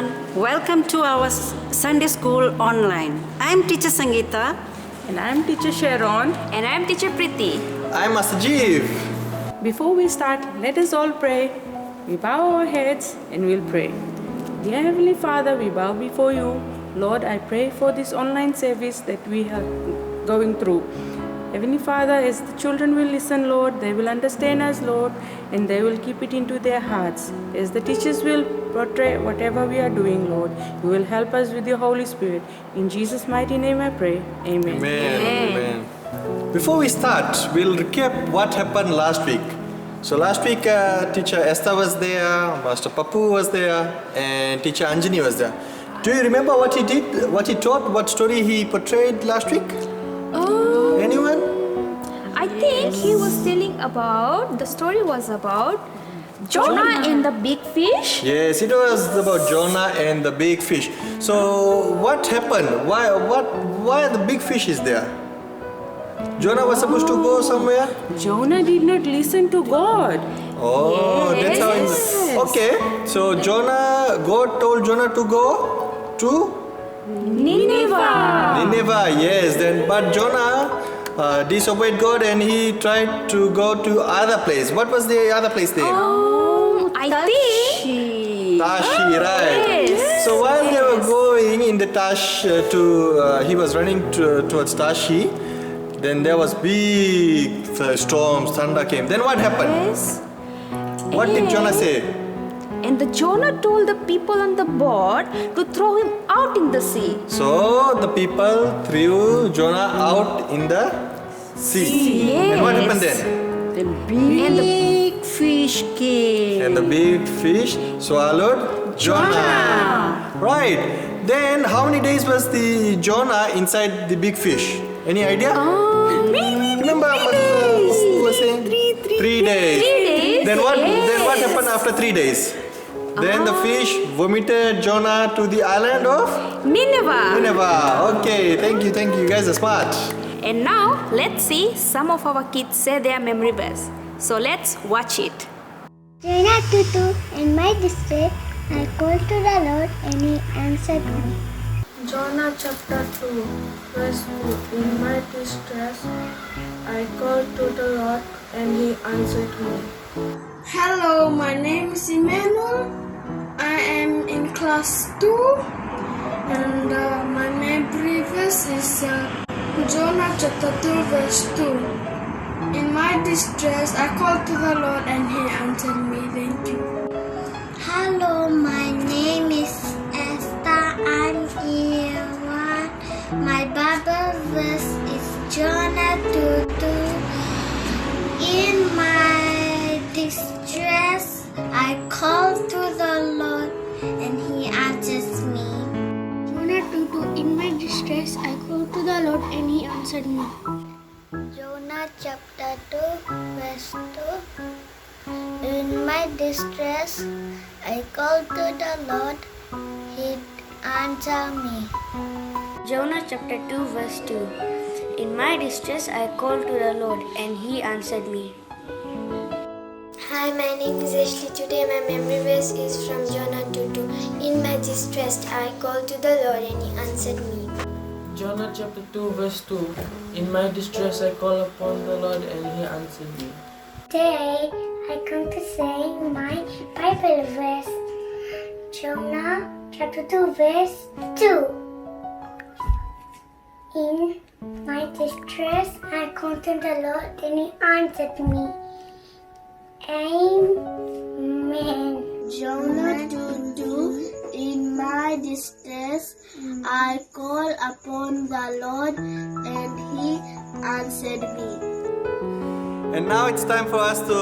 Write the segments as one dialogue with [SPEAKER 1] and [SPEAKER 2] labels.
[SPEAKER 1] everyone. Welcome to our Sunday School online. I am Teacher Sangeeta.
[SPEAKER 2] And I'm Teacher Sharon.
[SPEAKER 3] And I'm Teacher Priti.
[SPEAKER 4] I'm Asajib.
[SPEAKER 2] Before we start, let us all pray. We bow our heads and we'll pray. Dear Heavenly Father, we bow before you. Lord, I pray for this online service that we are going through. Heavenly Father, as the children will listen, Lord, they will understand us, Lord, and they will keep it into their hearts. As the teachers will portray whatever we are doing, Lord, you will help us with your Holy Spirit. In Jesus' mighty name I pray. Amen.
[SPEAKER 4] Amen. Before we start, we'll recap what happened last week. So last week, Teacher Esther was there, Master Papu was there, and Teacher Anjani was there. Do you remember what he did, what he taught, what story he portrayed last week?
[SPEAKER 3] Oh,
[SPEAKER 4] Anyone?
[SPEAKER 3] I think he was telling about, the story was about Jonah and the big fish.
[SPEAKER 4] Yes, it was about Jonah and the big fish. So what happened? Why the big fish is there? Jonah was supposed to go somewhere?
[SPEAKER 2] Jonah did not listen to God.
[SPEAKER 4] Oh,
[SPEAKER 3] Yes.
[SPEAKER 4] that's how it. Okay, so God told Jonah to go to
[SPEAKER 3] Nineveh.
[SPEAKER 4] Nineveh, yes. But Jonah disobeyed God and he tried to go to other place. What was the other place there?
[SPEAKER 3] I think.
[SPEAKER 4] Tashi, right?
[SPEAKER 3] Yes.
[SPEAKER 4] So while they were going in the Tash he was running towards Tashi. Then there was big storms, thunder came. Then what happened?
[SPEAKER 3] Yes.
[SPEAKER 4] What did Jonah say?
[SPEAKER 3] And the Jonah told the people on the boat to throw him out in the sea.
[SPEAKER 4] So the people threw Jonah out in the sea.
[SPEAKER 3] Yes.
[SPEAKER 4] And what happened then?
[SPEAKER 1] The big fish came.
[SPEAKER 4] And the big fish swallowed Jonah. Right. Then how many days was the Jonah inside the big fish? Any idea? Remember what who was saying? 3 days.
[SPEAKER 3] 3 days.
[SPEAKER 4] Then what
[SPEAKER 3] Yes.
[SPEAKER 4] happened after 3 days? Then the fish vomited Jonah to the island of
[SPEAKER 3] Nineveh.
[SPEAKER 4] Nineveh. Okay, thank you. You guys are smart.
[SPEAKER 3] And now let's see some of our kids say their memory verse. So let's watch it.
[SPEAKER 5] Jonah 2:2. In my distress, I called to the Lord, and He answered me.
[SPEAKER 6] Jonah chapter 2, verse 2. In my distress, I called to the Lord and He answered me. Hello, my name is Emmanuel. I am in class 2 and my memory verse is Jonah chapter 2, verse 2. In my distress, I called to the Lord and He answered me. Thank you.
[SPEAKER 5] Hello, my name is Esther. I'm here. My Bible verse is Jonah 2:2. In my distress, I called to the Lord, and He answers me. Jonah 2:2. In my distress, I called to the Lord, and He answered me. Jonah chapter 2, verse 2. In my distress, I called to the Lord, He answered me.
[SPEAKER 7] Jonah chapter 2 verse 2. In my distress I called to the Lord and He answered me.
[SPEAKER 5] Hi, my name is Ashley. Today my memory verse is from Jonah 2:2. In my distress I called to the Lord and He answered me.
[SPEAKER 6] Jonah chapter 2, verse 2. In my distress, I called upon the Lord and He answered me.
[SPEAKER 5] Today I come to say my Bible verse. Jonah chapter 2, verse 2. In my distress, I called to the Lord, and He answered me. Amen.
[SPEAKER 8] Jonah 2:2. In my distress, I called upon the Lord, and He answered me.
[SPEAKER 4] And now it's time for us to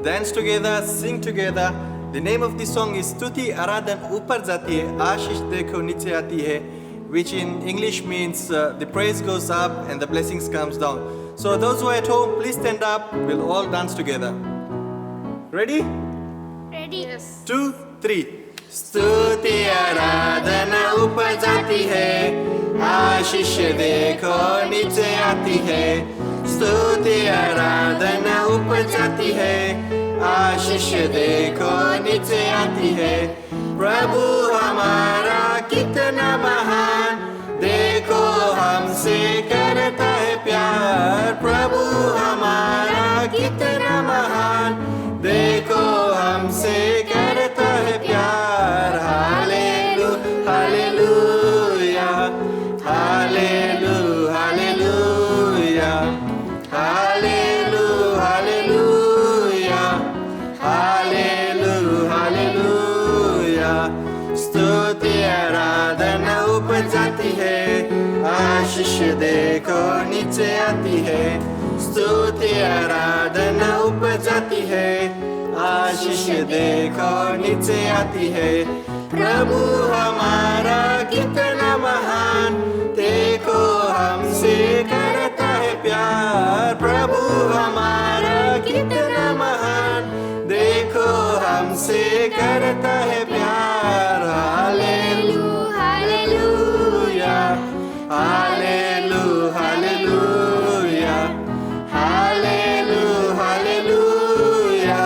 [SPEAKER 4] dance together, sing together. The name of this song is Stuti Aradan Upar Jati Hai, Ashish Dekho Niche Aati Hai, which in English means the praise goes up and the blessings comes down. So those who are at home, please stand up. We'll all dance together. Ready?
[SPEAKER 5] Ready?
[SPEAKER 4] 2, 3. स्तुति आराधना ऊपर जाती है, आशीष देखो नीचे आती है। स्तुति आराधना ऊपर जाती है, आशीष देखो नीचे आती है। प्रभु हमारा कितना महान, देखो हमसे करता है प्यार। प्रभु हमारा कितना महान, देखो हमसे करता है प्यार। हालेलू हालेलूया, हालेलू हालेलूया, हालेलू हालेलूया, हालेलू हालेलूया। स्तुति आराधना ऊपर जाती है, आशीष देखो नीचे आती है। स्तुति आराधना ऊपर जाती है, आशीष देखो नीचे आती है। प्रभु हमारा कितना महान, देखो हमसे करता है प्यार। प्रभु हमारा कितना महान, देखो हमसे करता है प्यार। हालेलू हालेलूया, हालेलू हालेलूया, हालेलू हालेलूया,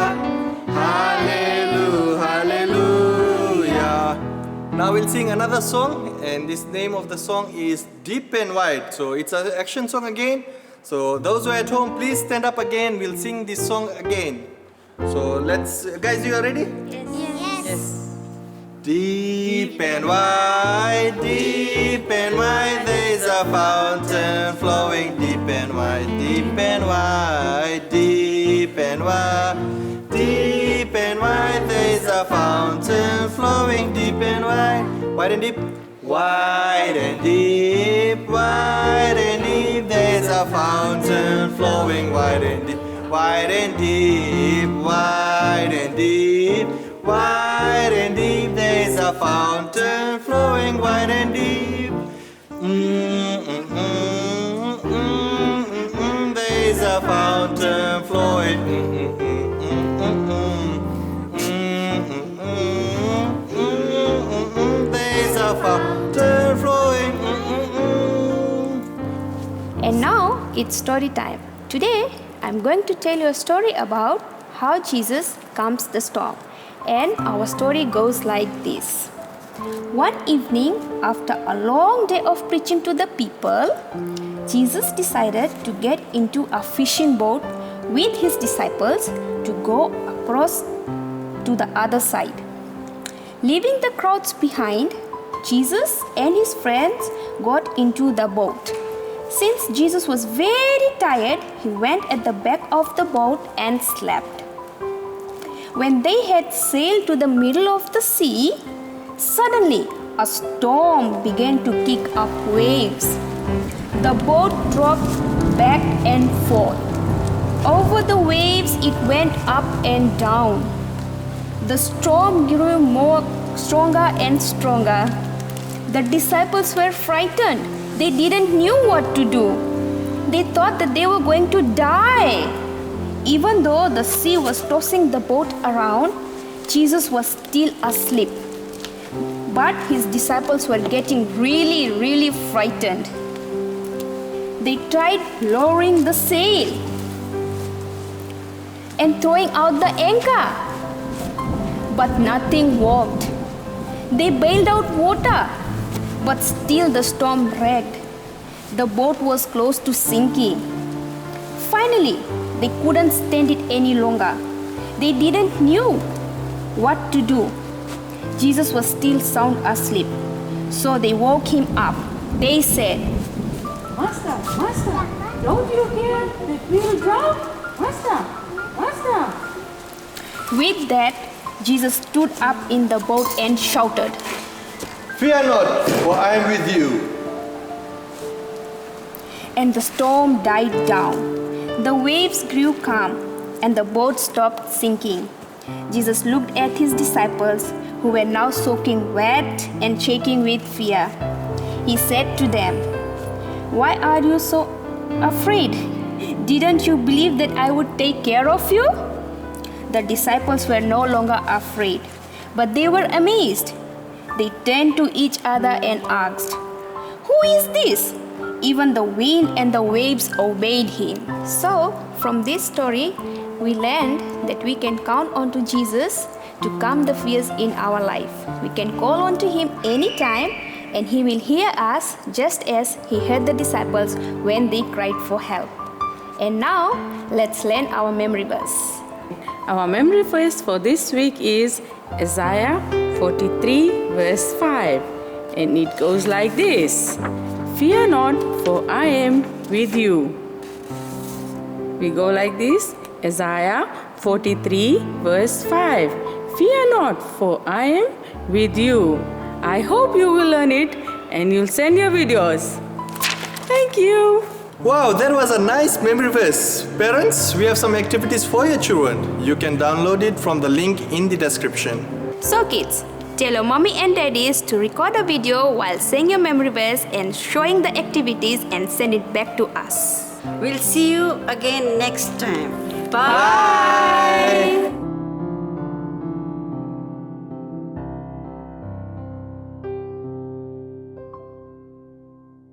[SPEAKER 4] हालेलू hallelujah. Now we'll sing another song, and this name of the song is Deep and Wide. So it's an action song again. So those who are at home, please stand up again. We'll sing this song again. So let's, guys, you are ready?
[SPEAKER 8] Yes.
[SPEAKER 4] Deep and wide, there is a fountain flowing deep and wide, deep and wide, deep and wide, deep and wide, there is a fountain flowing deep and wide, wide and deep, wide and deep, wide and deep, there is a fountain flowing wide and deep, wide and deep, wide and deep, wide and deep, there is a fountain flowing wide and deep. There is a fountain flowing. There is a fountain flowing.
[SPEAKER 3] And now it's story time. Today I'm going to tell you a story about how Jesus calms the storm. And our story goes like this. One evening, after a long day of preaching to the people, Jesus decided to get into a fishing boat with his disciples to go across to the other side. Leaving the crowds behind, Jesus and his friends got into the boat. Since Jesus was very tired, he went at the back of the boat and slept. When they had sailed to the middle of the sea, suddenly a storm began to kick up waves. The boat dropped back and forth. Over the waves, it went up and down. The storm grew stronger and stronger. The disciples were frightened. They didn't know what to do. They thought that they were going to die. Even though the sea was tossing the boat around, Jesus was still asleep. But his disciples were getting really frightened. They tried lowering the sail and throwing out the anchor, but nothing worked. They bailed out water, but still the storm raged. The boat was close to sinking. Finally, they couldn't stand it any longer. They didn't know what to do. Jesus was still sound asleep. So they woke him up. They said,
[SPEAKER 2] Master, don't you hear that we will drown? Master.
[SPEAKER 3] With that, Jesus stood up in the boat and shouted,
[SPEAKER 4] Fear not, for I am with you.
[SPEAKER 3] And the storm died down. The waves grew calm and the boat stopped sinking. Jesus looked at his disciples, who were now soaking wet and shaking with fear. He said to them, Why are you so afraid? Didn't you believe that I would take care of you? The disciples were no longer afraid, but they were amazed. They turned to each other and asked, Who is this? Even the wind and the waves obeyed him. So, from this story, we learned that we can count on to Jesus to calm the fears in our life. We can call on to Him anytime and He will hear us just as He heard the disciples when they cried for help. And now, let's learn our memory verse.
[SPEAKER 2] Our memory verse for this week is Isaiah 43 verse 5. And it goes like this. Fear not, for I am with you. We go like this. Isaiah 43 verse 5. Fear not, for I am with you. I hope you will learn it and you'll send your videos. Thank you.
[SPEAKER 4] Wow, that was a nice memory verse. Parents, we have some activities for your children. You can download it from the link in the description.
[SPEAKER 3] So kids, tell your mommy and daddies to record a video while saying your memory verse and showing the activities and send it back to us.
[SPEAKER 1] We'll see you again next time. Bye.